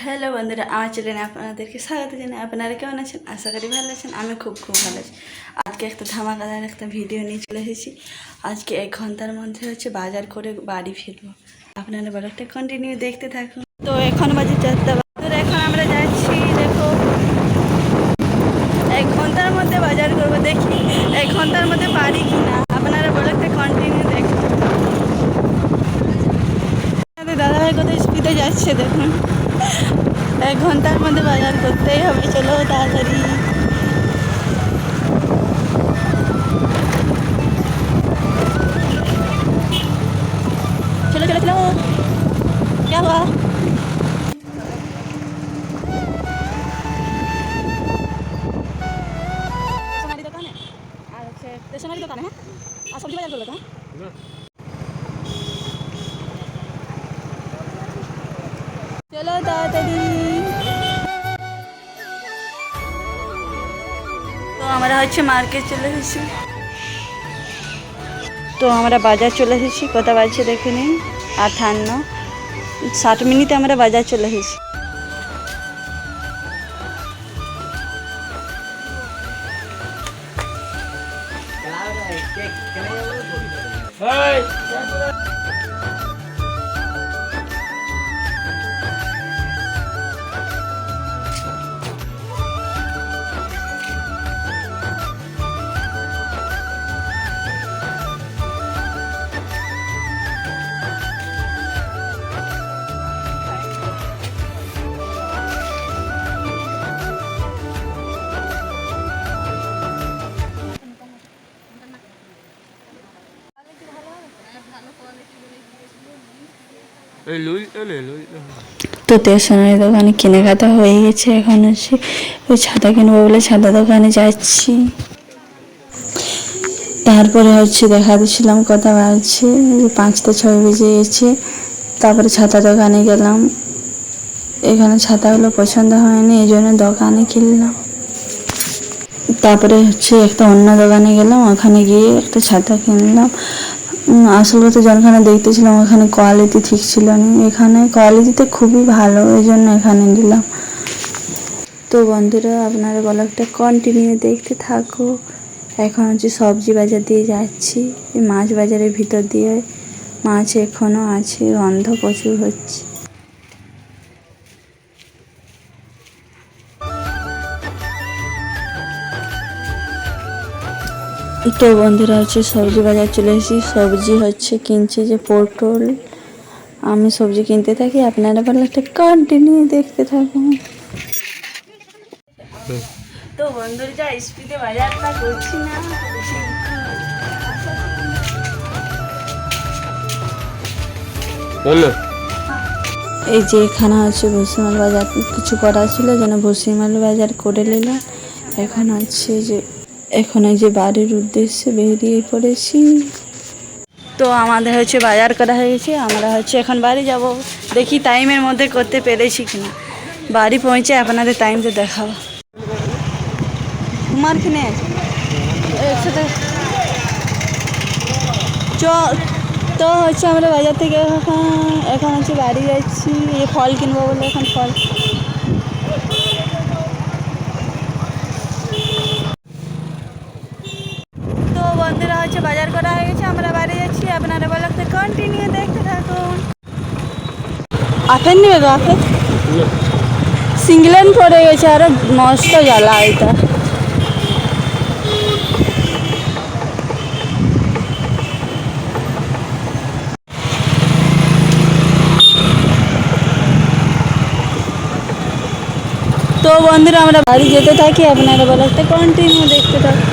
Hello বন্ধুরা, আমার চ্যানেলে আপনাদেরকে স্বাগত জানাই। আপনারা কেমন আছেন? আশা করি ভালো আছেন। আমি খুব ভালো আছি। আজকে একটা ধামাকাদার একটা ভিডিও নিয়ে চলে এসেছি। আজকে 1 ঘন্টার মধ্যে বাজার করে বাড়ি ফিরবো। আপনারা ব্লগটা কন্টিনিউ দেখতে থাকুন। তো এখন বাজে 4টা। এখন আমরা যাচ্ছি। দেখো, 1 ঘন্টার মধ্যে বাজার করবো। দেখি 1 ঘন্টার মধ্যে পারি কিনা। আপনারা ব্লগটা কন্টিনিউ দেখুন। দাদাভাই কত স্পিডে যাচ্ছে দেখুন। 1 ঘন্টার মধ্যে বাজার করতেই হবে। চলো তাড়াতাড়ি। চলো চলো চলো। क्या हुआ? स्टेशनरी दुकान है और स्टेशनरी दुकान है और सब्जी बाजार कर लेते हैं। चलो ताड़ाताड़ी। তো আমরা মার্কেট চলে এসেছি। তো আমরা বাজার চলে এসেছি। কত বাজছে দেখে নিন। 58। 60 মিনিটে আমরা বাজার চলে এসেছি। তো স্টেশনারি দোকানে কেনাকাটা হয়ে গেছে। এখন ওই ছাতা কিনবো বলে ছাতা দোকানে যাচ্ছি। তারপরে দেখা দিচ্ছিলাম কত বাজছে। 5টা 6 বেজে গেছে। তারপরে ছাতা দোকানে গেলাম। এখানে ছাতাগুলো পছন্দ হয়নি, এই জন্য দোকানে কিনলাম। তারপরে একটা অন্য দোকানে গেলাম। ওখানে গিয়ে একটা ছাতা কিনলাম। আসল কথা যেখানে দেখতেছিলাম ওখানে কোয়ালিটি ঠিক ছিল না। এখানে কোয়ালিটিতে খুবই ভালো, এই জন্য এখানে নিলাম। তো বন্ধুরা, আপনারা ব্লগটা কন্টিনিউ দেখতে থাকো। এখন সবজি বাজার দিয়ে যাচ্ছি। মাছ বাজারের ভিতর দিয়ে মাছ এখনও আছে, গন্ধ প্রচুর হচ্ছে। তো বন্ধুরা সবজি বাজার চলে এসেছি। সবজি কিনছি যে পটল। আমি সবজি কিনতে থাকি, আপনারা ব্লগটা কন্টিনিউ দেখতে থাকুন। তো বন্ধুরা, যা স্পিডে বাজারটা করছি না। এই যে এখানে ভুসিমাল বাজার কিছু করা ছিল, যেন ভুসিমাল বাজার করে নিলাম। এখন যে বাড়ির উদ্দেশ্যে বেরিয়ে পড়েছি। তো আমাদের বাজার করা হয়ে গেছে। আমরা এখন বাড়ি যাব। দেখি টাইমের মধ্যে করতে পেরেছি কিনা। বাড়ি পৌঁছে আপনাদের টাইমটা দেখাবো। তোমার কিনে একসাথে তো আমরা বাজার থেকে এখন বাড়ি যাচ্ছি। ফল কিনবো বলে এখন ফল। তো বন্ধুরা বাজার করা হয়ে গেছে, আমরা বাড়ি যাচ্ছি। আপনারা ব্লগটা কন্টিনিউ দেখতে থাকুন। আপেল নিবে তো? আপেল সিঙ্গলেন পড়ে গেছে, আরো নষ্ট জ্বালা এটা। তো বন্ধুরা, আমরা বাড়ি যেতে থাকি। আপনারা ব্লগটা কন্টিনিউ দেখতে থাকুন।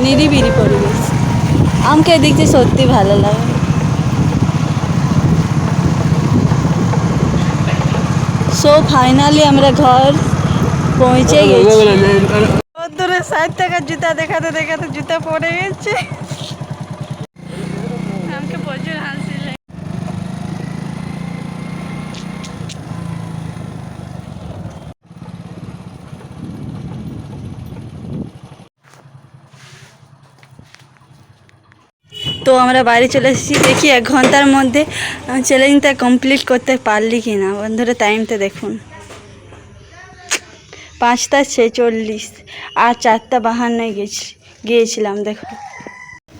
নিরিবিলি পরিবেশ। আমাকে দেখতে সত্যি ভালো লাগে। সো ফাইনালি আমরা ঘর পৌঁছে গেছি। দূরে 60 টাকার জুতা দেখাতে দেখাতে জুতা পড়ে গেছে। আমাকে প্রচুর হাসি লাগে। তো আমরা বাড়ি চলে এসেছি, দেখি 1 ঘন্টার মধ্যে চ্যালেঞ্জটা কমপ্লিট করতে পারলি কি না। বন্ধুরা টাইমটা দেখুন, 5:46 আর 4:52 গিয়েছিলাম। দেখো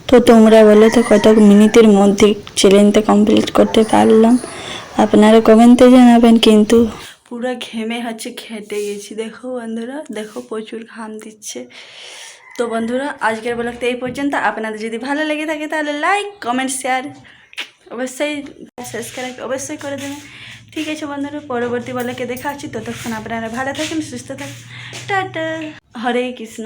তো তোমরা বলো তো কত মিনিটের মধ্যে চ্যালেঞ্জটা কমপ্লিট করতে পারলাম, আপনারা কমেন্টে জানাবেন। কিন্তু পুরো ঘেমে খেটে গেছি। দেখো বন্ধুরা, দেখো প্রচুর ঘাম দিচ্ছে। তো বন্ধুরা আজকের ব্লগটা এই পর্যন্ত। আপনাদের যদি ভালো লেগে থাকে তাহলে লাইক কমেন্ট শেয়ার অবশ্যই, সাবস্ক্রাইব অবশ্যই করে দেবেন। ঠিক আছে বন্ধুরা, পরবর্তী ব্লগে দেখা হচ্ছে। ততক্ষণ আপনারা ভালো থাকেন, সুস্থ থাকেন। টাটা, হরে কৃষ্ণ।